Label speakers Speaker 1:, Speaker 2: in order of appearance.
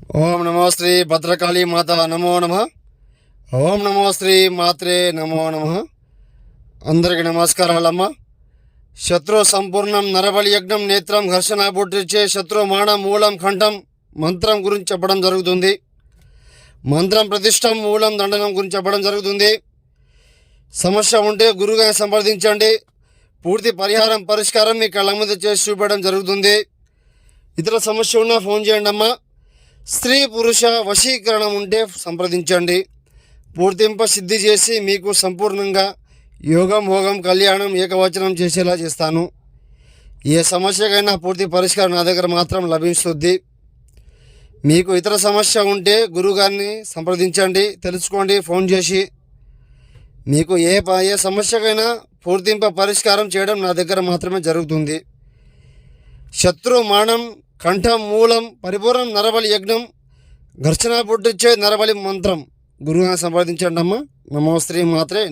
Speaker 1: ఓం నమో శ్రీ భద్రకాళీ మాత నమో నమ. ఓం నమో శ్రీ మాత్రే నమో నమ. అందరికి నమస్కారాలమ్మ. శత్రు సంపూర్ణం నరబలి యజ్ఞం నేత్రం ఘర్షణ పుట్టించే శత్రు మానం మూలం కంఠం మంత్రం గురించి చెప్పడం జరుగుతుంది. మంత్రం ప్రతిష్టం మూలం దండనం గురించి చెప్పడం జరుగుతుంది. సమస్య ఉంటే గురువుగారిని సంప్రదించండి. పూర్తి పరిష్కారం మీ కళ్ళ ముందు చేసి చూపడం జరుగుతుంది. ఇతర సమస్య ఉన్నా ఫోన్ చేయండి అమ్మా. స్త్రీ పురుష వశీకరణం ఉంటే సంప్రదించండి. పూర్తింప సిద్ధి చేసి మీకు సంపూర్ణంగా యోగం భోగం కళ్యాణం ఏకవచనం చేసేలా చేస్తాను. ఏ సమస్యకైనా పూర్తి పరిష్కారం నా దగ్గర మాత్రం లభిస్తుంది. మీకు ఇతర సమస్య ఉంటే గురువుగారిని సంప్రదించండి, తెలుసుకోండి ఫోన్ చేసి. మీకు ఏ సమస్యకైనా పూర్తింప పరిష్కారం చేయడం నా దగ్గర మాత్రమే జరుగుతుంది. శత్రు మానం కంఠం మూలం పరిపూర్ణం నరబలి యజ్ఞం ఘర్షణ పుట్టించే నరబలి మంత్రం గురువుగా సంప్రదించండి అమ్మ. నమో శ్రీ మాత్రే.